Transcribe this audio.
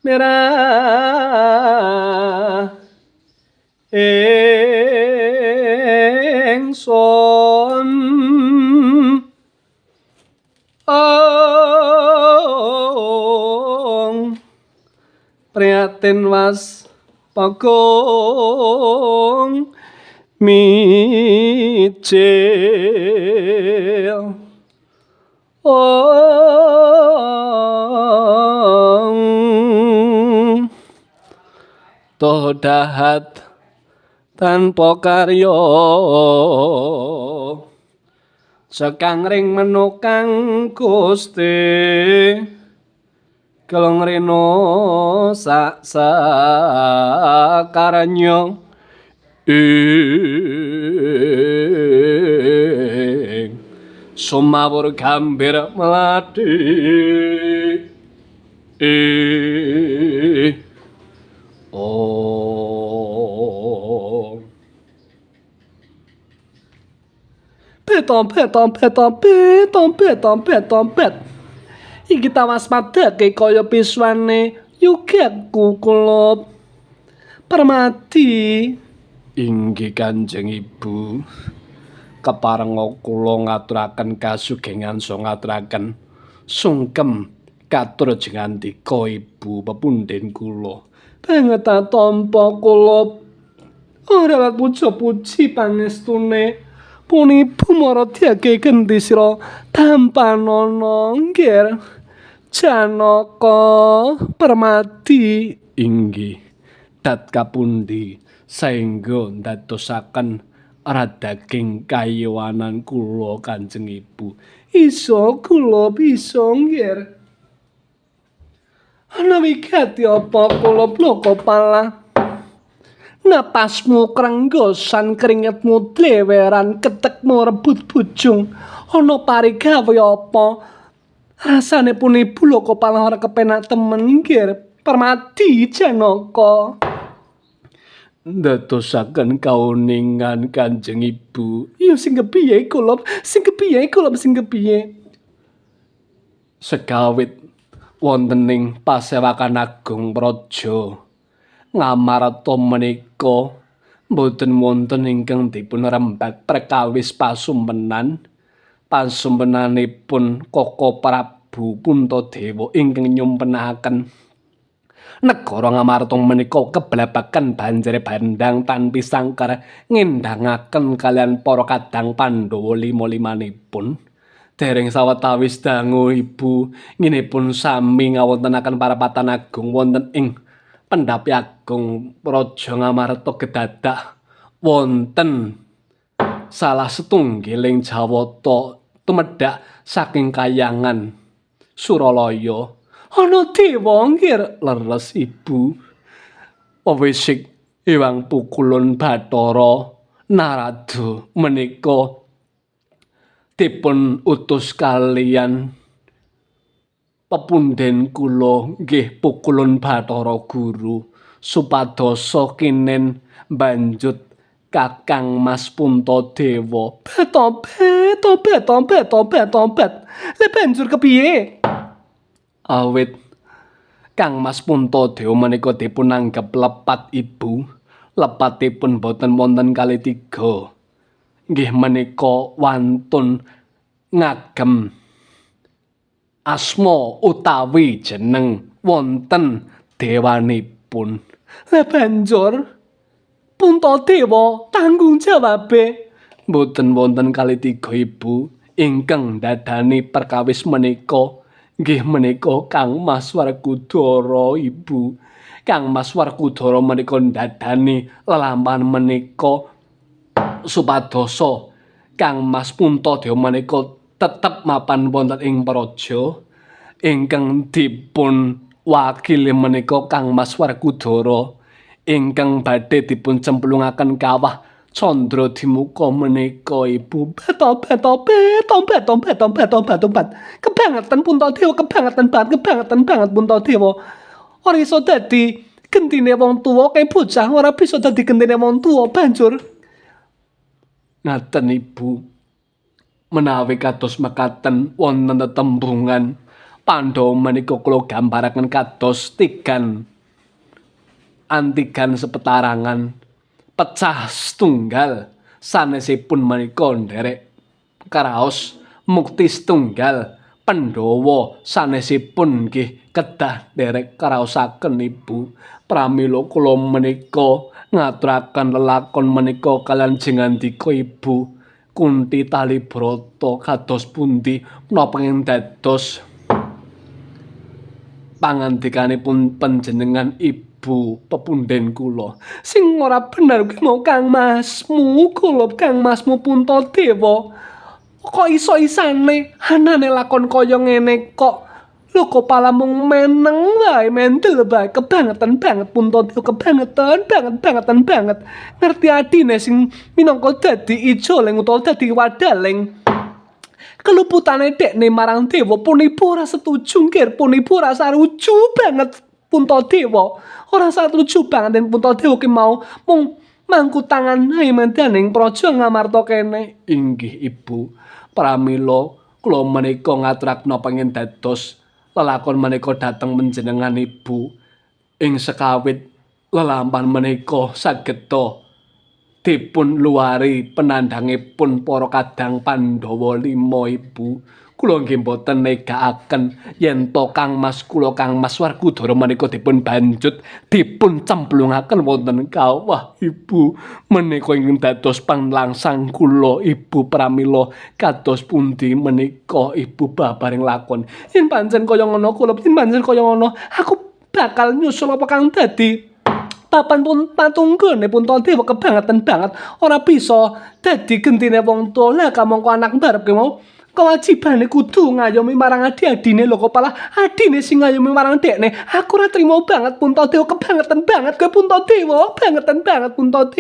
merah ingsun prihatin was pakung mijil toh dahat tanpa karya sekang ring menukang Gusti kelong reno sak sakaranya sumawur gambir melati Petompet. Iki tawas madake kaya piswane yugetku kula Permati. Inggih Kanjeng Ibu. Keparenga kula ngaturaken kasugengan so ngaturaken sungkem katur jengandika Ibu pepundhen kula. Banget tampa kula ora puja-puji pangestune. Pun Ibu maradhyake gendi sira tampanana nggih Janaka Permati. Inggih dat kapundi saengga ndadosaken radaging kayowanan kula Kanjeng Ibu. Isa kula bisa nggih. Ana wigati apa kula bloko pala. Napasmu krenggosan keringetmu dleweran ketekmu rebut bujung. Ana parigawe apa? Rasane pun Ibu lho kepala ora kepenak temen nggih Permati Janaka. Ndadosaken kauningan Kanjeng Ibu. Ya sing kepiye kula? Segawit wontening pasewakan agung praja ngamarta menika boten wonten ingkang dipun rembag perkawis pasumpenanipun Koko Prabu Puntadewa ingkang nyumpenaken negara Ngamarta menika keblabakan banjare bandang tanpi sangkar ngendhangaken kalian para kadang Pandhawa lima-limanipun. Dereng sawetawis dangu Ibu nginipun sami ngawontenaken parapatan agung wonten ing Pendhapi Agung Praja Ngamarta kedadak wonten salah setunggiling jawata tumedhak saking Kahyangan Suralaya. Ana dewa nggih leres Ibu. Pawisik Hyang Pukulun Bathara Narada menika dipun utus kaliyan pepundhen kula nggih Pukulun Bathara Guru supadosa kinen banjut Kakang Mas Puntadewa. Betompet. Le banjur kepiye? Awit Kang Mas Puntadewa menika dipun anggep lepat Ibu. Lepatipun boten wonten kalih tiga. Nggih menika wantun ngagem asma utawi jeneng wonten dewanipun. Lah banjur Puntadewa tanggung jawabe boten wonten kalih tiga Ibu ingkang dadani perkawis menika nggih menika Kang Mas Werkudara Ibu. Kang Mas Werkudara menika dadani lelampahan menika supadosa Kang Mas Puntadewa menika tetep mapan wonten ing praja ingkang dipun wakili menika Kang Mas Werkudara ingkang badhe dipun cemplungaken kawah Candra Dimuka menika Ibu. Beto. Kebangetan Puntadewa, kebangetan banget Puntadewa. Ora iso dadi gentine wong tuwa kaya bocah, ora bisa dadi gentine wong tuwa banjur. Ngaten Ibu. Menawi kados mekaten wonten tetembungan Pandhawa menika kula gambaraken kados tigan antigan sepetarangan pecah setunggal sanesipun menika nderek karaos mukti setunggal Pandhawa sanesipun nggih kedah nderek karaosaken Ibu pramila kula menika ngaturaken lelakon menika kalian jengandika Ibu Kunti Talibrata kados pundi menapa ingkang dados pangandikanipun panjenengan Ibu pepunden kula sing ora bener kuwi mau kangmasmu kula kangmasmu Puntadewa kok iso-isane anane lakon kaya ngene kok lho kok palamung meneng wae mendel wae kebangetan banget Puntadewa kebangetan banget ngerti adine sing minangka dadi ijoling utawa dadi wadaling keluputane dekne marang dewa pun ibu ora setuju nggih pun ibu ora saruju banget Puntadewa ora saruju banget den Puntadewa ki mau mung mangku tangan ae mandaning praja ngamarta kene inggih Ibu pramila kula menika ngaturaken napa ingkang dados lelakon menika dhateng panjenengan Ibu ing sekawit lelampahan menika sageta dipun luari penandhangipun para kadang Pandhawa 5 Ibu kula nggih mboten negakaken yen to kangmas kula kangmas Werkudara menika dipun banjut dipun cemplungaken wonten kawah Ibu menika ingkang dados panglangsang kula Ibu pramila kados pundi menika Ibu babaring lakon yen pancen kaya ngono kula yen pancen kaya ngono aku bakal nyusul apa kang dadi papan pun patunggone Puntadewa kebangetan banget ora bisa dadi gentine wong tuwa lah kamangka anak mbarep ki mau kewajibane kudu ngayomi marang adi-adine lho kok malah adine sing ngayomi marang dekne aku ora trimo banget Puntadewa kebangetan banget kowe Puntadewa bangetan banget Puntadewa